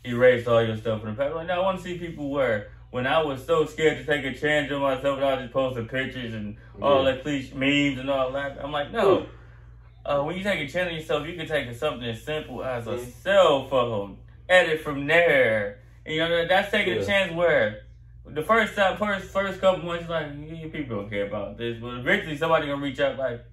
erased all your stuff from the past. Like, no, I want to see people where, when I was so scared to take a chance on myself, and I was just posting pictures and all that cliche memes and all that. I'm like, no. When you take a chance on yourself, you can take something as simple as a cell phone, edit from there. And, you know, that's taking a chance where the first couple months, like, people don't care about this, but eventually somebody gonna reach out like,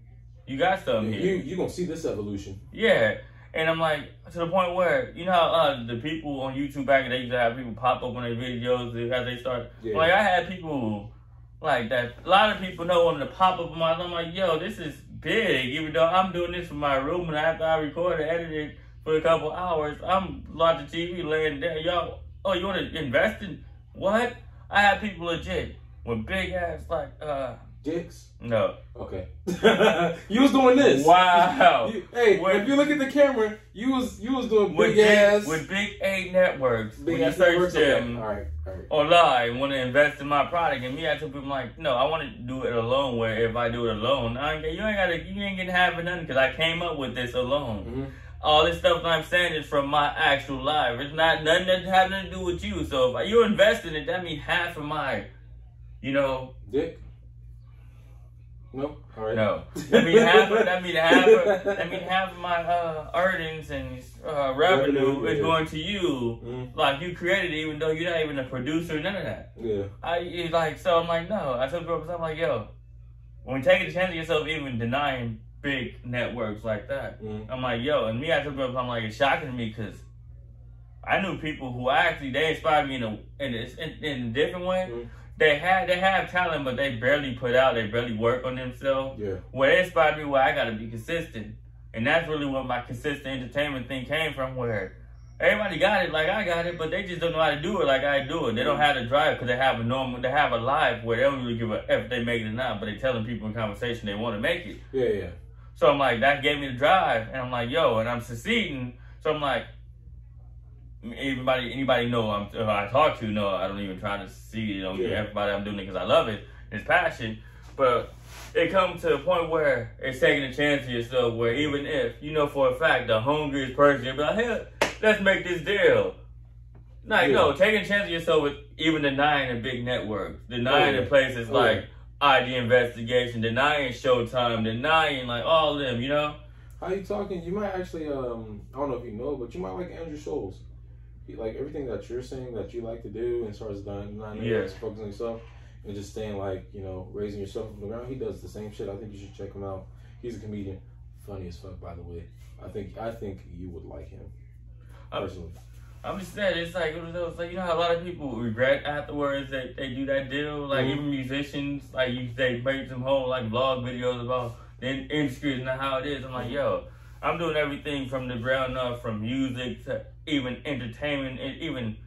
you got something here. You gonna see this evolution. Yeah, and I'm like, to the point where, you know how the people on YouTube back in the day used to have people pop up on their videos as they start. Like, I had people like that. A lot of people know when to pop up on my. I'm like, yo, this is big. Even though I'm doing this from my room, and after I record and edit it for a couple hours, I'm watching TV laying there. Y'all, you want to invest in what? I have people legit with big ass like Dicks? No. Okay. You was doing this. Wow. If you look at the camera, you was doing big ass with Big 8 networks. Big when you ass search networks. them Okay. All right. online, want to invest in my product, and me, I tell people like, no, I want to do it alone. Where if I do it alone, you ain't getting half of nothing because I came up with this alone. Mm-hmm. All this stuff that I'm saying is from my actual life. It's not nothing that has nothing to do with you. So if you invest in it, that means half of my, dick. No. All right. No. That mean half of my earnings and revenue is going to you. Mm-hmm. Like you created it, even though you're not even a producer, none of that. Yeah. So I'm like, no. I told girls, I'm like, yo, when you take a chance of yourself, even denying big networks like that, I'm like, yo, and me, I told girls, I'm like, it's shocking to me because I knew people who actually they inspired me in a different way. Mm-hmm. They have talent, but they barely put out. They barely work on themselves. Yeah. Where it inspired me, where I got to be consistent, and that's really what my consistent entertainment thing came from. Where everybody got it, like I got it, but they just don't know how to do it like I do it. They don't have the drive because they have a life where they don't really give a F if they make it or not. But they telling people in conversation they want to make it. Yeah. So I'm like, that gave me the drive, and I'm like, yo, and I'm succeeding. So I'm like. Anybody know I talk to know I don't even try to see everybody I'm doing it because I love it, it's passion, but it comes to a point where it's taking a chance of yourself where even if for a fact the hungriest person you'll be like, hey, let's make this deal. No, taking a chance of yourself with even denying the big networks, denying the places like ID Investigation, denying Showtime, denying like all of them, How you talking? You might actually I don't know if you know, but you might like Andrew Scholes. Like everything that you're saying that you like to do as far as focusing on yourself and just staying raising yourself from the ground, he does the same shit. I think you should check him out. He's a comedian, funny as fuck, by the way. I think you would like him personally. I'm just saying, it's like how a lot of people regret afterwards that they do that deal. Like even musicians, they make some whole vlog videos about the industry and how it is. I'm like, yo, I'm doing everything from the ground up, from music to even entertainment, and even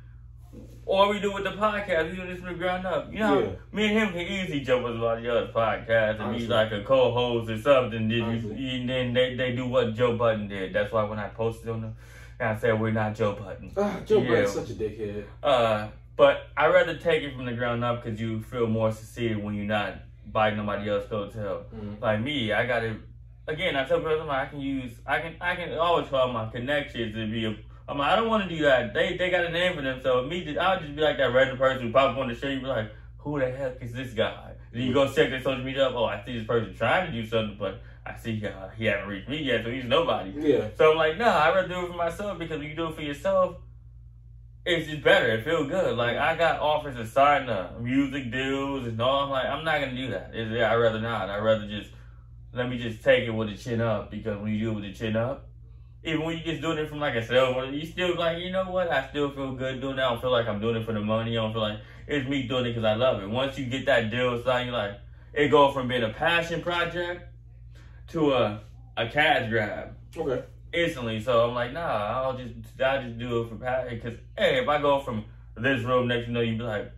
or we do with the podcast. We do this from the ground up. Me and him can easily jump with a lot of the other podcasts and be like a co-host or something. And then they do what Joe Budden did. That's why when I posted on them, and I said we're not Joe Budden. Joe Budden's such a dickhead. But I'd rather take it from the ground up because you feel more succeeded when you're not biting nobody else's coattail. Like me, I gotta. Again, I tell girls, I can always call my connections and be I'm like, I don't want to do that. They got a name for themselves. I'll just be like that random person who pop up on the show. You be like, who the heck is this guy? Then you go check their social media up. Oh, I see this person trying to do something, but I see he haven't reached me yet, so he's nobody. Yeah. So I'm like, no, I'd rather do it for myself because when you do it for yourself, it's just better. It feels good. Like I got offers to sign music deals and all. I'm like, I'm not gonna do that. I'd rather not. I'd rather just. Let me just take it with the chin up because when you do it with the chin up, even when you just doing it from like a cell phone, you still like, you know what? I still feel good doing that. I don't feel like I'm doing it for the money. I don't feel like it's me doing it because I love it. Once you get that deal signed, you're like, it goes from being a passion project to a cash grab. Okay. Instantly. So I'm like, nah, I'll just do it for passion. Because hey, if I go from this room next, you be like,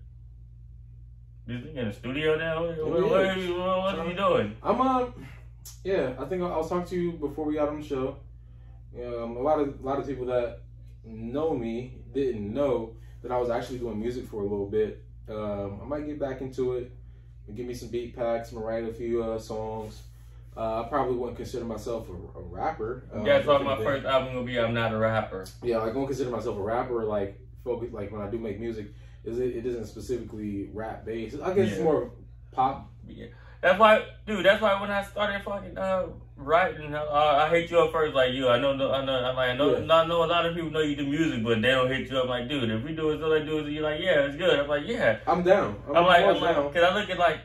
is he in the studio now? What are you doing? I think I was talking to you before we got on the show. A lot of people that know me didn't know that I was actually doing music for a little bit. I might get back into it. Give me some beat packs. I'm gonna write a few songs. I probably wouldn't consider myself a rapper. That's why my first album will be I'm Not a Rapper. Yeah, I won't consider myself a rapper. Focus when I do make music, it isn't specifically rap based. I guess it's more pop. Yeah. That's why when I started fucking writing, I hit you up first, like you. I know a lot of people know you do music, but they don't hit you up like, dude, if we do it, so they do it, you're like, yeah, it's good. I'm like, yeah, I'm down. I'm like, because I look at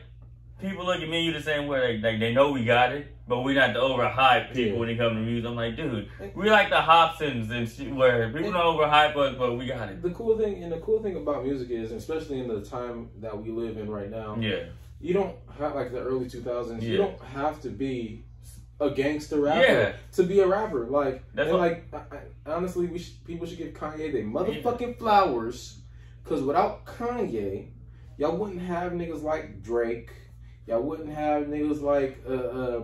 people look at me you the same way, they know we got it, but we not the overhyped people when it comes to music. I'm like, dude, we like the Hobsons and shit where people don't overhype us, but we got it. The cool thing about music is, especially in the time that we live in right now, you don't have the early 2000s. You don't have to be a gangster rapper to be a rapper. Honestly, people should give Kanye their motherfucking flowers, because without Kanye, y'all wouldn't have niggas like Drake Y'all wouldn't have niggas like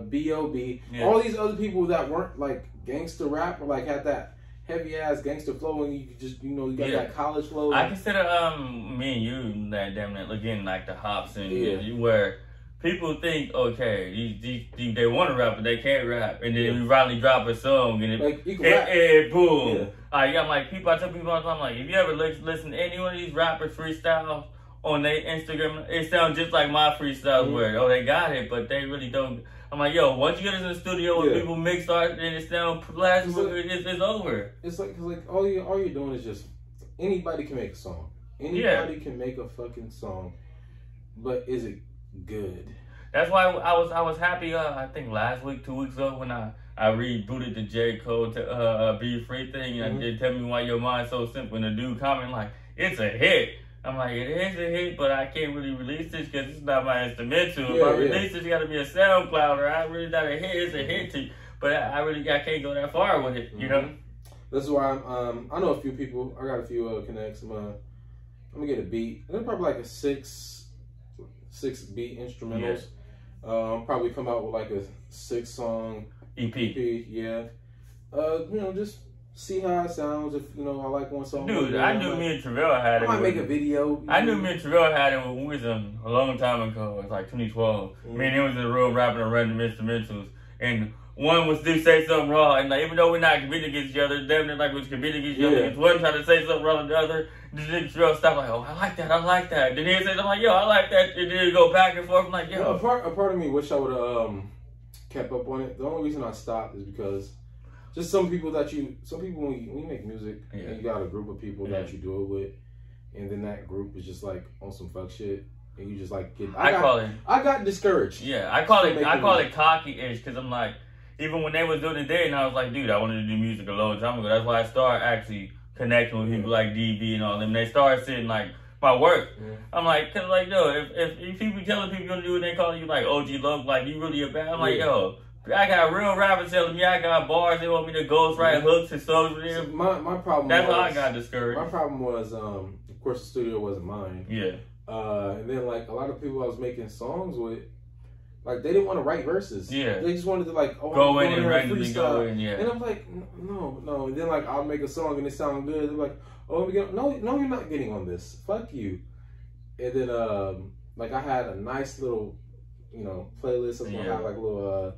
B.O.B. Yeah. All these other people that weren't like gangster rap or like had that heavy ass gangster flow, and you could just, you know, you got that college flow. I consider me and you that damn near again like the hops and where people think, okay, these they want to rap but they can't rap, and then we finally drop a song and it boom. Yeah. I'm like people. I tell people all the time, like if you ever listen to any one of these rappers freestyle on their Instagram, it sounds just like my freestyle where they got it, but they really don't. I'm like, yo, once you get into the studio and people mix art and it sounds plastic, it's over. It's like, all you're doing is just, anybody can make a song. Anybody can make a fucking song, but is it good? That's why I was happy. I think last week, 2 weeks ago, when I rebooted the J. Cole to Be Free thing, and they tell me why your mind's so simple. And the dude comment like, it's a hit. I'm like, it is a hit, but I can't really release this because it's not my instrumental. If I release this, it's got to be a SoundCloud, or I really not a hit. It's a hit to, but I can't go that far with it, you know. That's why I know a few people. I got a few connects. I'm gonna get a beat. There's probably like a six beat instrumentals. Probably come out with like a 6-song EP. Yeah. You know, just see how it sounds. If you know, I like one song. Dude, I knew me and Travell had it. I might make a video. I knew me and Travell had it when we was a long time ago. It was like 2012. Me and him was in the room rapping on random instrumentals, and one was to say something wrong, and like, even though we're not competing against each other, them like we was competing against each other. Because one tried to say something wrong to the other, then Travell stopped like, oh, I like that. Then he said something like, yo, I like that. And then go back and forth. I'm like, yo. A part of me wish I would have kept up on it. The only reason I stopped is because just some people when you make music, and you got a group of people that you do it with, and then that group is just like on some fuck shit, and you just like get. I got discouraged. Yeah, I call it cocky-ish, because I'm like, even when they was doing it there, and I was like, dude, I wanted to do music a long time ago. That's why I started actually connecting with people like DB and all them. They started seeing like my work. I'm like, cause like, yo, if people telling people to do it, they calling you like OG Love, like you really a bad. I'm like, yo, I got real rappers telling me I got bars. They want me to ghostwrite hooks and songs with them. So my problem. That's how I got discouraged. My problem was, of course, the studio wasn't mine. Yeah. And then like a lot of people I was making songs with, like they didn't want to write verses. Yeah. They just wanted to like go in and randomly go in. Yeah. And I'm like, no. And then like I'll make a song and it sounds good. They're like, oh, no, you're not getting on this. Fuck you. And then like I had a nice little, you know, playlist. I had like a little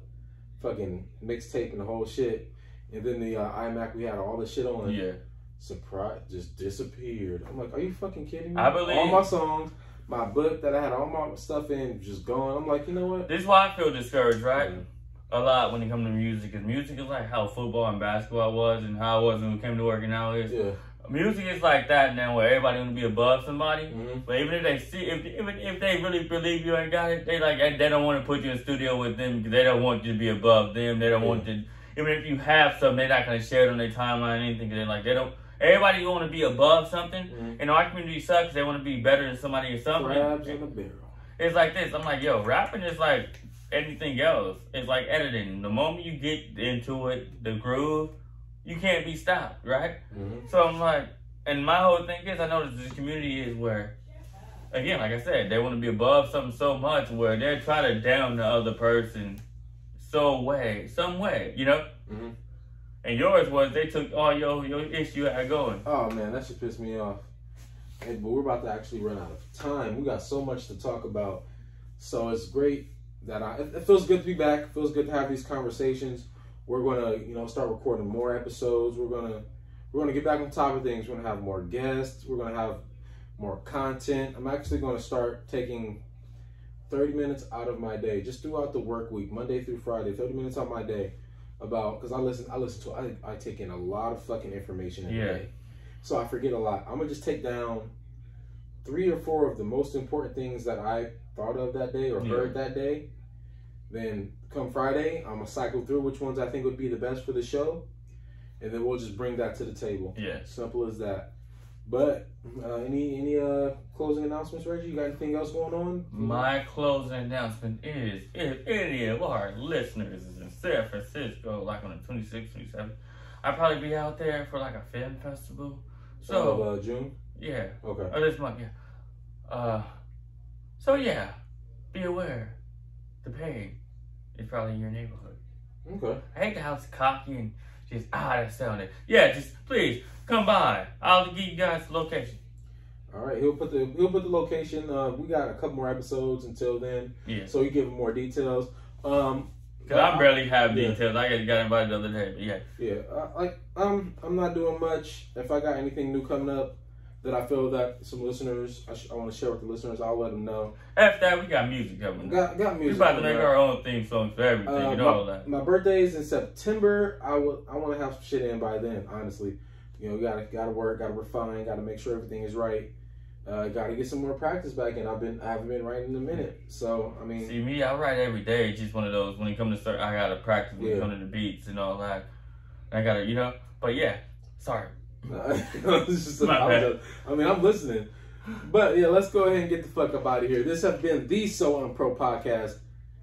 fucking mixtape and the whole shit. And then the iMac we had all the shit on. Yeah. Surprise, just disappeared. I'm like, are you fucking kidding me? I believe all my songs, my book that I had all my stuff in, just gone. I'm like, you know what? This is why I feel discouraged, right? A lot when it comes to music. Because music is like how football and basketball was, and how it was when we came to working out is. Yeah. Music is like that now, where everybody want to be above somebody. But even if they see, if they really believe you ain't got it, they don't want to put you in the studio with them because they don't want you to be above them. They don't want to. Even if you have something, they're not gonna share it on their timeline or anything. They're like, they don't. Everybody want to be above something, and our community sucks. They want to be better than somebody or something. Crabs in a barrel. It's like this. I'm like, yo, rapping is like anything else. It's like editing. The moment you get into it, the groove, you can't be stopped, right? So I'm like, and my whole thing is, I noticed this community is where, again, like I said, they want to be above something so much where they're trying to down the other person some way, you know? And yours was they took all your issue you had going. Oh man, that should piss me off. Hey, but we're about to actually run out of time. We got so much to talk about. So it's great that it feels good to be back. It feels good to have these conversations. We're gonna, start recording more episodes. We're gonna get back on top of things. We're gonna have more guests. We're gonna have more content. I'm actually gonna start taking 30 minutes out of my day, just throughout the work week, Monday through Friday, 30 minutes out of my day, because I take in a lot of fucking information every day. So I forget a lot. I'm gonna just take down 3 or 4 of the most important things that I thought of that day or heard that day. Then come Friday, I'm gonna cycle through which ones I think would be the best for the show, and then we'll just bring that to the table. Yeah, simple as that. But any closing announcements, Reggie? You got anything else going on? My closing announcement is, if any of our listeners is in San Francisco, like on the 26th, 27th, I'll probably be out there for like a film festival. So June? Yeah. Okay. Or this month, yeah. So yeah, be aware. the pay is probably in your neighborhood. Okay. I hate the house cocky and just that's selling it. Yeah, just please come by. I'll give you guys the location. All right, he'll put the location. We got a couple more episodes until then. Yeah. So he give him more details. Cause I barely have details. I got invited the other day, but yeah. Yeah, I'm not doing much. If I got anything new coming up that I feel that some listeners I want to share with the listeners, I'll let them know. After that, we got music coming. Got music. We about to make our own theme songs for everything and all that. My birthday is in September. I want to have some shit in by then. Honestly, you know, gotta work, gotta refine, gotta make sure everything is right. Gotta get some more practice back in. I haven't been writing in a minute. So I mean, see me, I write every day. It's just one of those when it comes to start, I gotta practice when it comes to the beats and all that. I gotta, you know. But yeah, sorry. It's just I mean, I'm listening. But yeah, let's go ahead and get the fuck up out of here. This has been the So Unpro podcast.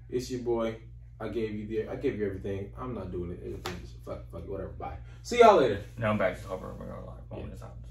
It's your boy. I gave you everything. I'm not doing it. It's fuck it, whatever. Bye. See y'all later. Now I'm back to cover. We're gonna like, this happens.